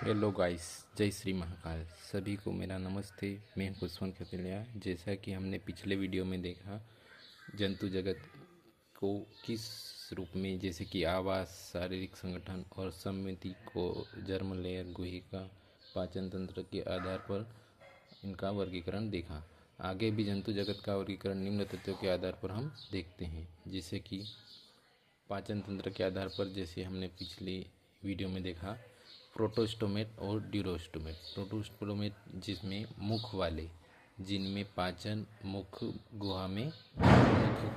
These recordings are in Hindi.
हेलो गाइस, जय श्री महाकाल। सभी को मेरा नमस्ते। मैं हूं खुशवंत कतिलिया। जैसा कि हमने पिछले वीडियो में देखा, जंतु जगत को किस रूप में, जैसे कि आवास, शारीरिक संगठन और सम्मिति को जर्म लेयर, गुहिका, पाचन तंत्र के आधार पर इनका वर्गीकरण देखा। आगे भी जंतु जगत का वर्गीकरण निम्न तथ्यों के आधार पर हम देखते हैं, जैसे कि पाचन तंत्र के आधार पर, जैसे हमने पिछली वीडियो में देखा, प्रोटोस्टोमेट और ड्यूरोस्टोमेट। प्रोटोस्टोमेट जिसमें मुख वाले, जिनमें पाचन मुख गुहा में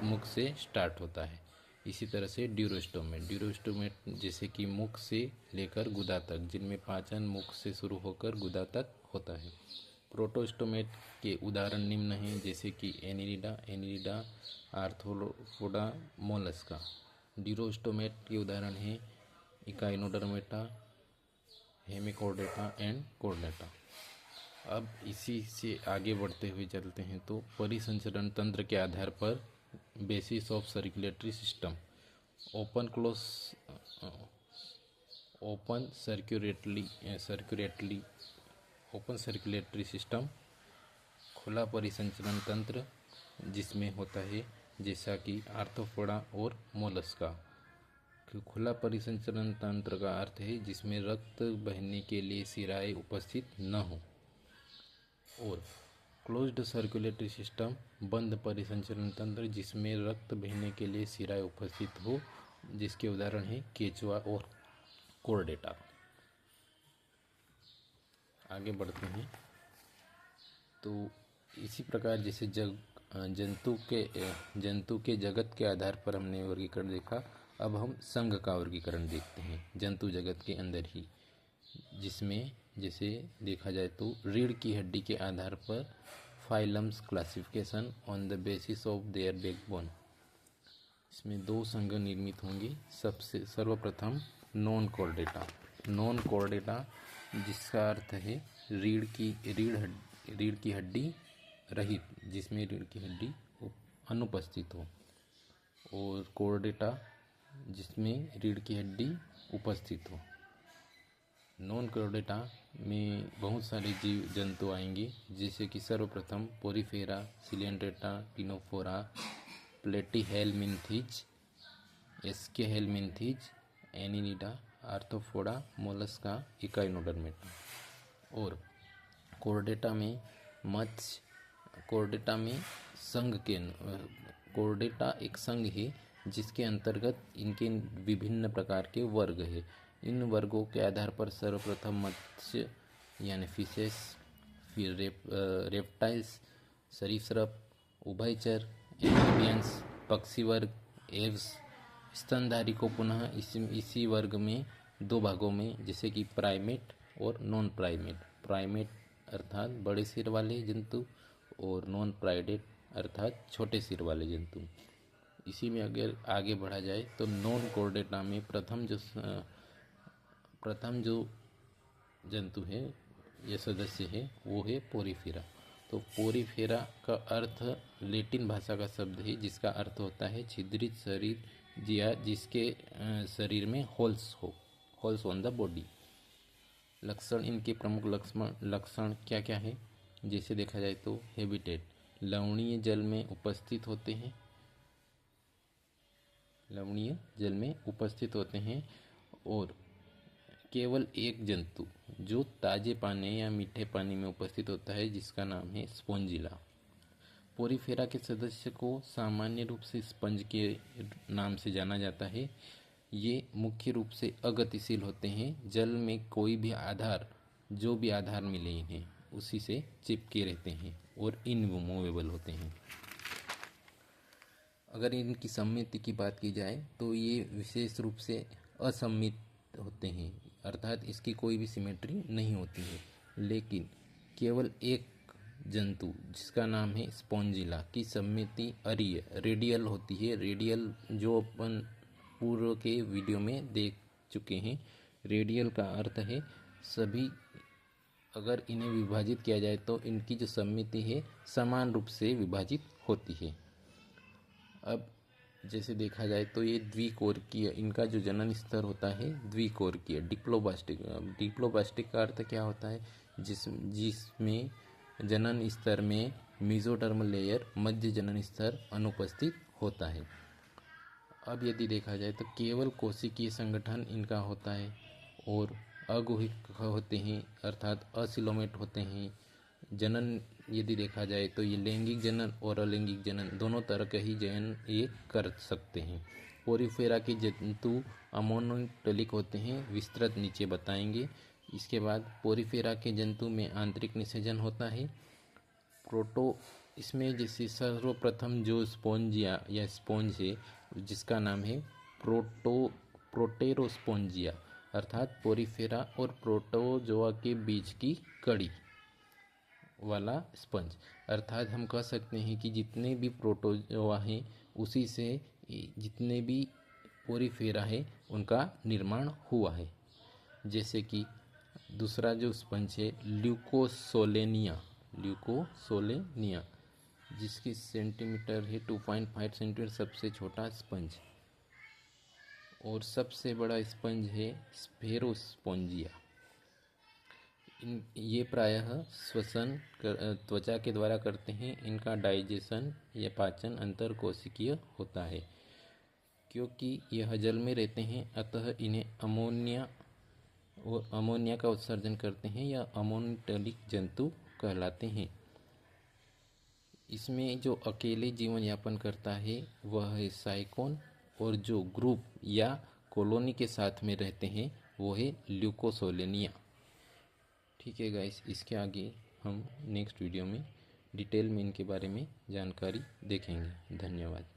मुख से स्टार्ट होता है। इसी तरह से ड्यूरोस्टोमेट जैसे कि मुख से लेकर गुदा तक, जिनमें पाचन मुख से शुरू होकर गुदा तक होता है। प्रोटोस्टोमेट के उदाहरण निम्न हैं, जैसे कि एनिलिडा, आर्थ्रोपोडा, मोलस्का। ड्यूरोस्टोमेट के उदाहरण हैं इकाइनोडर्मेटा, हेमिकोर्डेटा एंड कोर्डेटा। अब इसी से आगे बढ़ते हुए चलते हैं तो परिसंचरण तंत्र के आधार पर basis of circulatory system, open close, open circulatory system, खुला परिसंचरण तंत्र जिसमें होता है जैसा कि आर्थ्रोपोडा और मोलस्का। खुला परिसंचरण तंत्र का अर्थ है जिसमें रक्त बहने के लिए सिराएं उपस्थित न हो। और क्लोज्ड सर्कुलेटरी सिस्टम, बंद परिसंचरण तंत्र जिसमें रक्त बहने के लिए सिराएं उपस्थित हो, जिसके उदाहरण है केचुआ और कोर्डेटा। आगे बढ़ते हैं तो इसी प्रकार जैसे जंतु के जगत के आधार पर हमने वर्गीकरण देखा। अब हम संघ का वर्गीकरण देखते हैं जंतु जगत के अंदर ही, जिसमें जैसे देखा जाए तो रीढ़ की हड्डी के आधार पर phylums classification on the basis of their backbone. इसमें दो संघ निर्मित होंगे। सबसे सर्वप्रथम नॉन कॉर्डेटा, जिसका अर्थ है रीढ़ की हड्डी रहित, जिसमें रीढ़ की हड्डी अनुपस्थित हो। और कोर्डेटा जिसमें रीढ़ की हड्डी उपस्थित हो। नॉन कोर्डेटा में बहुत सारे जीव जंतु आएंगे, जैसे कि सर्वप्रथम Porifera, Coelenterata, Ctenophora, Platyhelminthes, Aschelminthes, Annelida, Arthropoda, Mollusca, Echinodermata. और कोर्डेटा में कोर्डेटा एक संघ है जिसके अंतर्गत इनके विभिन्न प्रकार के वर्ग है। इन वर्गों के आधार पर सर्वप्रथम मत्स्य यानी फिशेस, फिर रेप्टाइल्स, सरीसृप, उभयचर, एम्फिबियंस, पक्षी वर्ग, एव्स, स्तनधारी को पुनः इसी वर्ग में दो भागों में, जैसे कि प्राइमेट और नॉन प्राइमेट अर्थात बड़े सिर वाले जंतु, और नॉन प्राइडेट अर्थात छोटे सिर वाले जंतु। इसी में अगर आगे बढ़ा जाए तो नॉन कोर्डेटा में प्रथम जो जंतु है या सदस्य है वो है पोरीफेरा। तो पोरीफेरा का अर्थ लैटिन भाषा का शब्द है जिसका अर्थ होता है छिद्रित शरीर, या जिसके शरीर में होल्स ऑन द बॉडी। लक्षण, इनके प्रमुख लक्षण क्या क्या है, जैसे देखा जाए तो हैबिटेट, लवणीय जल में उपस्थित होते हैं। और केवल एक जंतु जो ताजे पानी या मीठे पानी में उपस्थित होता है, जिसका नाम है स्पोंजिला। पोरीफेरा के सदस्य को सामान्य रूप से स्पंज के नाम से जाना जाता है। ये मुख्य रूप से अगतिशील होते हैं। जल में जो भी आधार मिले इन्हें, उसी से चिपके रहते हैं और इनमूवेबल होते हैं। अगर इनकी सम्मिति की बात की जाए तो ये विशेष रूप से असम्मित होते हैं, अर्थात इसकी कोई भी सिमेट्री नहीं होती है। लेकिन केवल एक जंतु जिसका नाम है स्पोंजिला की सम्मिति रेडियल होती है। रेडियल जो अपन पूर्व के वीडियो में देख चुके हैं। रेडियल का अर्थ है सभी, अगर इन्हें विभाजित किया जाए तो इनकी जो सम्मिति है समान रूप से विभाजित होती है। अब जैसे देखा जाए तो ये द्विकोरकीय, इनका जो जनन स्तर होता है द्विकोरकीय, डिप्लोब्लास्टिक। डिप्लोब्लास्टिक का अर्थ क्या होता है? जिसमें जनन स्तर में मेसोडर्मल लेयर, मध्य जनन स्तर अनुपस्थित होता है। अब यदि देखा जाए तो केवल कोशिकीय संगठन इनका होता है और अगुहिक होते हैं, अर्थात असिलोमेट होते हैं। जनन यदि देखा जाए तो ये लैंगिक जनन और अलैंगिक जनन दोनों तरह के ही जनन ये कर सकते हैं। पोरिफेरा के जंतु अमोनोटलिक होते हैं, विस्तृत नीचे बताएंगे। इसके बाद पोरिफेरा के जंतु में आंतरिक निषेचन होता है। इसमें जैसे सर्वप्रथम जो स्पोंजिया या स्पोंज है जिसका नाम है प्रोटेरोस्पोंजिया, अर्थात पोरिफेरा और प्रोटोजोआ के बीच की कड़ी वाला स्पंज। अर्थात हम कह सकते हैं कि जितने भी प्रोटोजोआ हैं उसी से जितने भी पोरिफेरा है उनका निर्माण हुआ है। जैसे कि दूसरा जो स्पंज है ल्यूकोसोलेनिया, जिसकी सेंटीमीटर है 2.5 सेंटीमीटर, सबसे छोटा स्पंज। और सबसे बड़ा स्पंज है स्फेरोस्पोंजिया। ये प्रायः श्वसन त्वचा के द्वारा करते हैं। इनका डाइजेशन या पाचन अंतरकोशिकीय होता है। क्योंकि यह जल में रहते हैं अतः इन्हें अमोनिया का उत्सर्जन करते हैं या अमोनोटलिक जंतु कहलाते हैं। इसमें जो अकेले जीवन यापन करता है वह है साइकोन, और जो ग्रुप या कॉलोनी के साथ में रहते हैं वो है ल्यूकोसोलेनिया। ठीक है गाइस, इसके आगे हम नेक्स्ट वीडियो में डिटेल में इनके बारे में जानकारी देखेंगे। धन्यवाद।